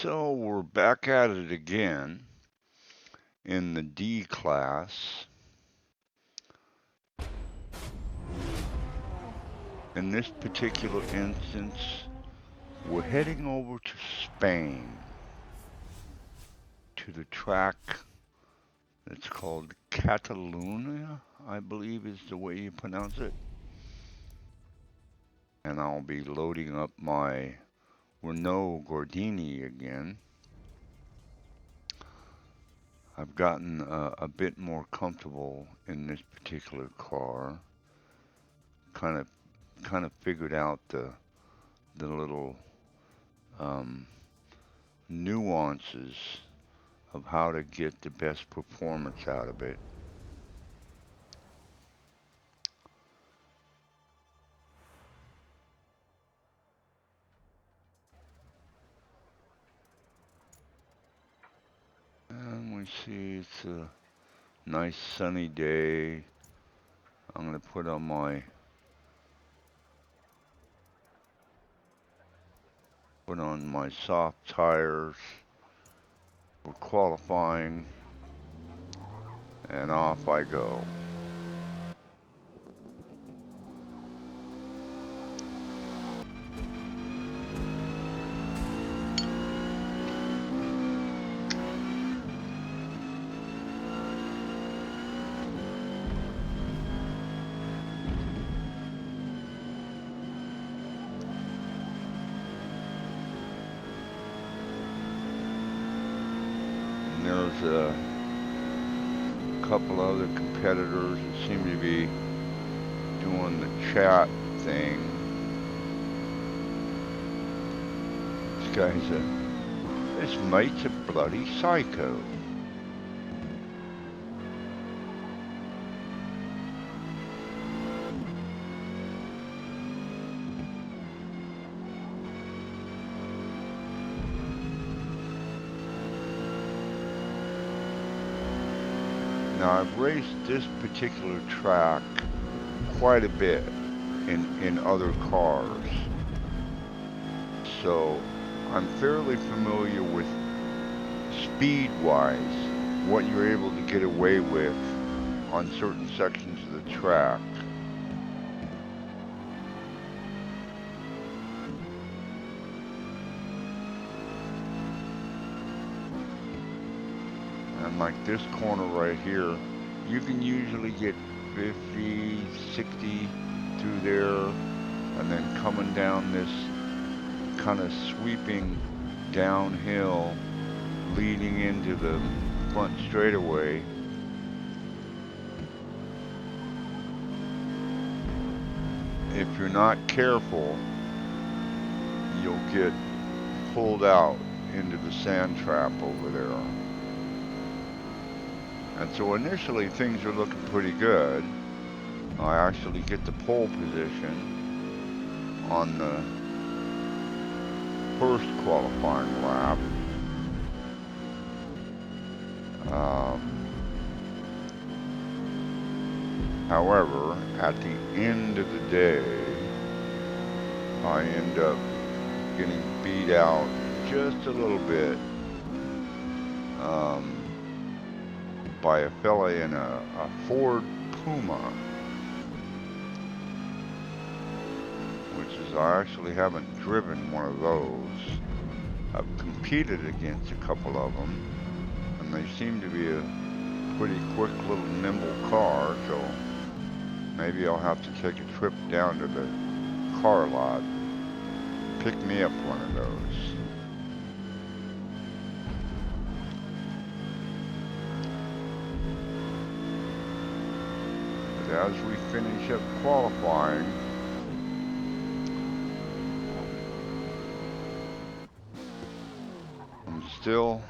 So we're back at it again in the D class. In this particular instance, we're heading over to Spain, to the track that's called Catalunya, I believe is the way you pronounce it. And I'll be loading up my Renault Gordini again. I've gotten a bit more comfortable in this particular car. Kind of figured out the little um, nuances of how to get the best performance out of it. And we see it's a nice sunny day. I'm going to put on my soft tires. We're qualifying, and off I go. And there's a couple other competitors that seem to be doing the chat thing. This mate's a bloody psycho. Now I've raced this particular track quite a bit in other cars, so I'm fairly familiar with speed-wise what you're able to get away with on certain sections of the track. And like this corner right here, you can usually get 50, 60 through there, and then coming down this kind of sweeping downhill leading into the front straightaway. If you're not careful, you'll get pulled out into the sand trap over there. And so initially things are looking pretty good. I actually get the pole position on the first qualifying lap. However, at the end of the day, I end up getting beat out just a little bit by a fella in a Ford Puma, which is, I actually haven't driven one of those. I've competed against a couple of them, and they seem to be a pretty quick little nimble car, so maybe I'll have to take a trip down to the car lot, pick me up one of those. But as we finish up qualifying, I'm still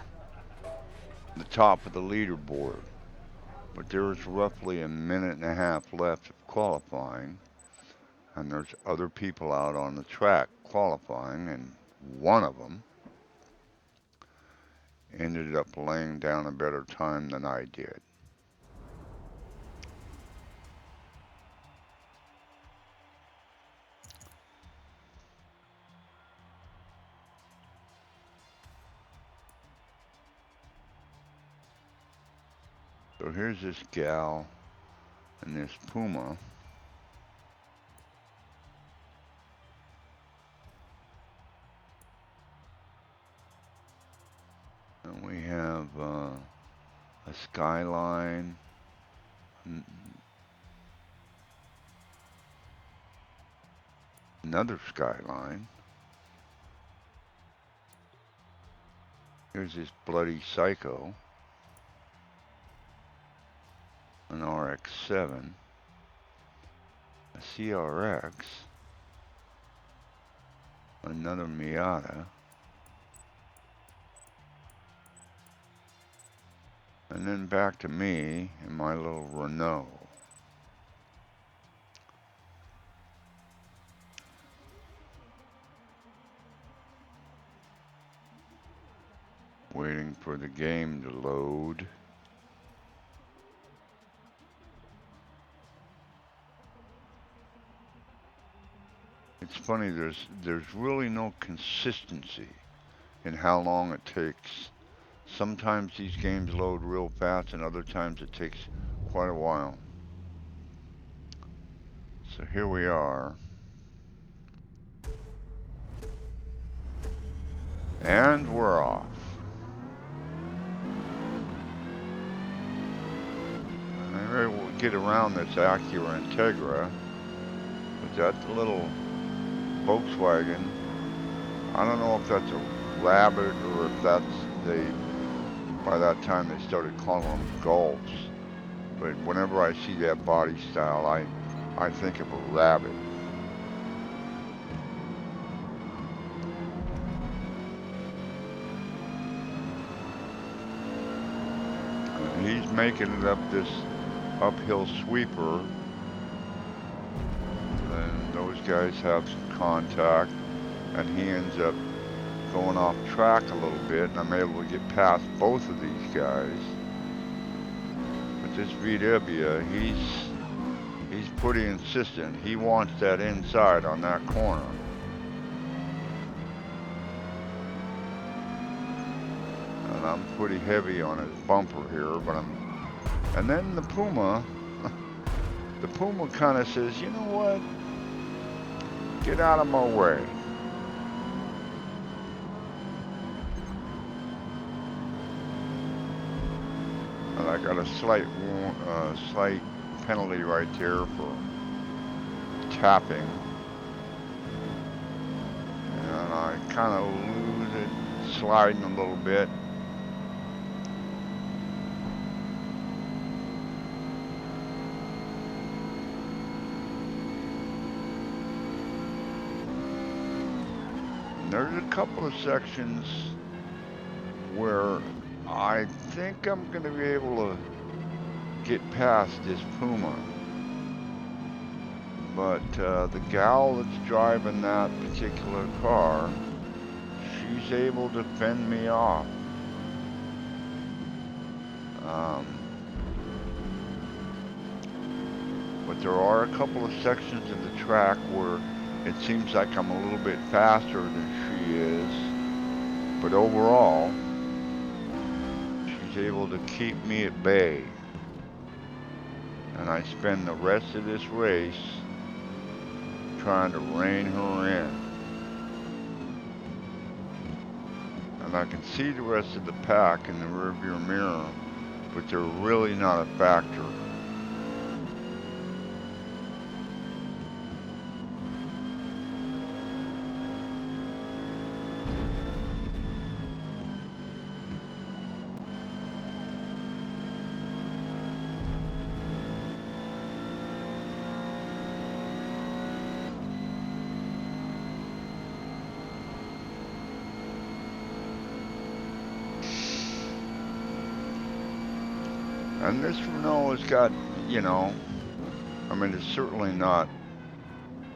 the top of the leaderboard, but there's roughly a minute and a half left of qualifying, and there's other people out on the track qualifying, and one of them ended up laying down a better time than I did. So here's this gal and this Puma. And we have a Skyline. Another Skyline. Here's this Bloody Psycho. An RX-7. A CRX. Another Miata. And then back to me and my little Renault. Waiting for the game to load. It's funny, there's really no consistency in how long it takes. Sometimes these games load real fast and other times it takes quite a while. So here we are. And we're off. I'm able to get around this Acura Integra. But that little Volkswagen, I don't know if that's a Rabbit or if that's by that time they started calling them Golfs. But whenever I see that body style, I think of a Rabbit. He's making it up this uphill sweeper. And those guys have some contact. And he ends up going off track a little bit. And I'm able to get past both of these guys. But this VW, he's pretty insistent. He wants that inside on that corner. And I'm pretty heavy on his bumper here, but and then the Puma kind of says, you know what? Get out of my way. And I got a slight penalty right there for tapping. And I kind of lose it, sliding a little bit. There's a couple of sections where I think I'm going to be able to get past this Puma. But the gal that's driving that particular car, she's able to fend me off. But there are a couple of sections of the track where it seems like I'm a little bit faster than she is. But overall, she's able to keep me at bay. And I spend the rest of this race trying to rein her in. And I can see the rest of the pack in the rearview mirror, but they're really not a factor. And this Renault has got, you know, I mean, it's certainly not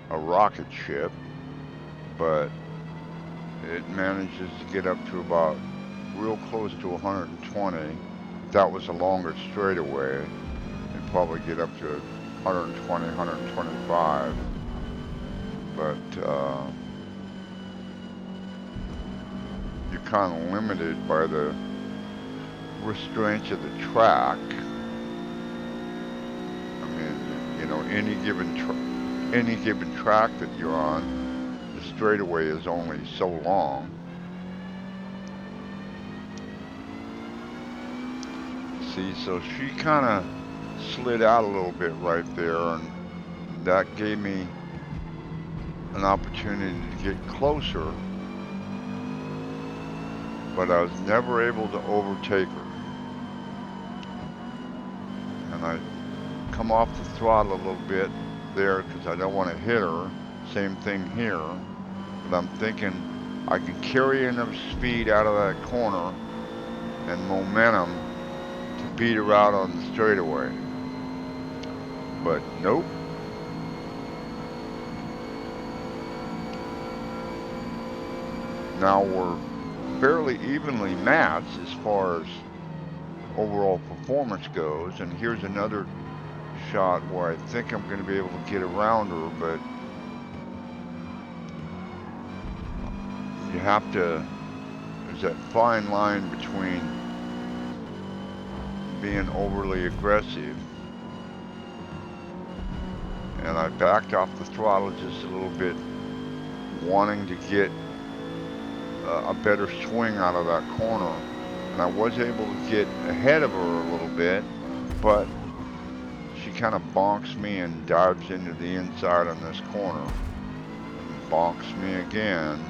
a rocket ship, but it manages to get up to about real close to 120. If that was a longer straightaway, it'd probably get up to 120, 125. But you're kind of limited by the restraints of the track. any given track that you're on, the straightaway is only so long. See, so she kind of slid out a little bit right there, and that gave me an opportunity to get closer, but I was never able to overtake her. And I come off the throttle a little bit there because I don't want to hit her. Same thing here. But I'm thinking I can carry enough speed out of that corner and momentum to beat her out on the straightaway. But nope. Now we're fairly evenly matched as far as overall performance goes, and here's another shot where I think I'm going to be able to get around her, but you have to, there's that fine line between being overly aggressive, and I backed off the throttle just a little bit, wanting to get a better swing out of that corner, and I was able to get ahead of her a little bit, but she kind of bonks me and dives into the inside on this corner, and bonks me again.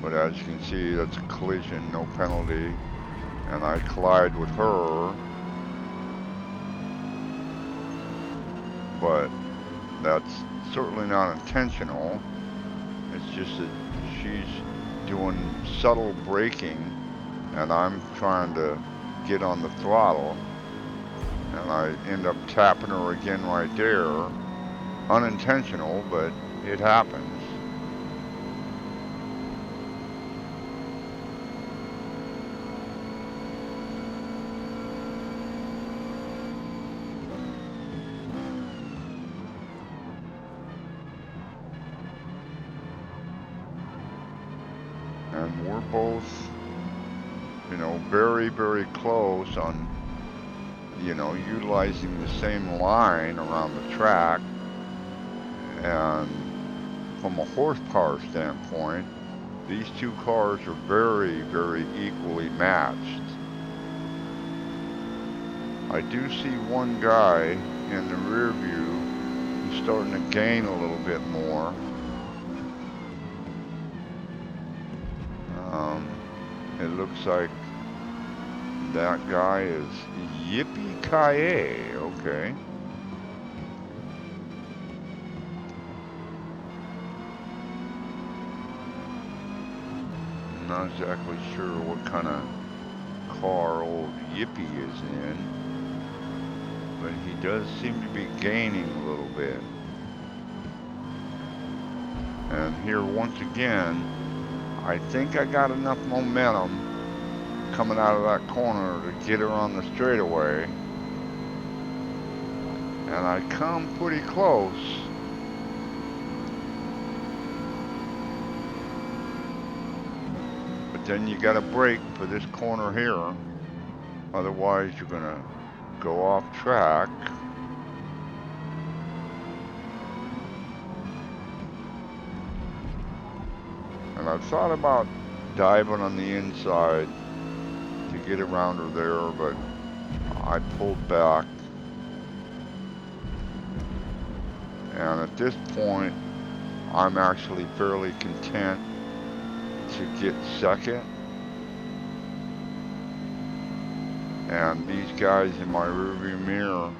But as you can see, that's a collision, no penalty, and I collide with her, but that's certainly not intentional. It's just that she's doing subtle braking and I'm trying to get on the throttle, and I end up tapping her again right there. Unintentional, but it happens. And we're both, very, very close on, utilizing the same line around the track. And from a horsepower standpoint, these two cars are very, very equally matched. I do see one guy in the rear view who's starting to gain a little bit more. It looks like that guy is Yippee-ki-yay. Okay. I'm not exactly sure what kind of car old Yippee is in, but he does seem to be gaining a little bit. And here once again, I think I got enough momentum coming out of that corner to get her on the straightaway. And I come pretty close. But then you gotta brake for this corner here. Otherwise you're gonna go off track. And I've thought about diving on the inside to get around her there, but I pulled back. And at this point, I'm actually fairly content to get second. And these guys in my rearview mirror,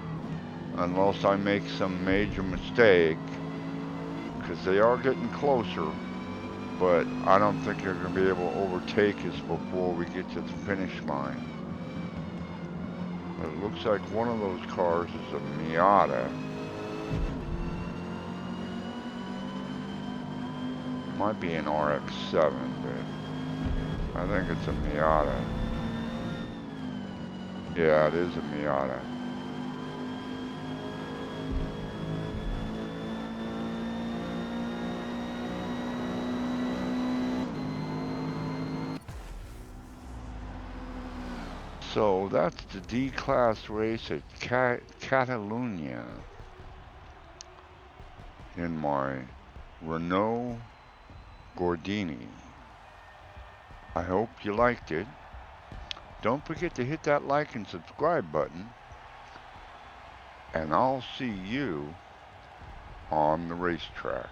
unless I make some major mistake, because they are getting closer, but I don't think they're going to be able to overtake us before we get to the finish line. But it looks like one of those cars is a Miata. It might be an RX-7, but I think it's a Miata. Yeah, it is a Miata. So that's the D-Class race at Catalunya in my Renault Gordini. I hope you liked it. Don't forget to hit that like and subscribe button, and I'll see you on the racetrack.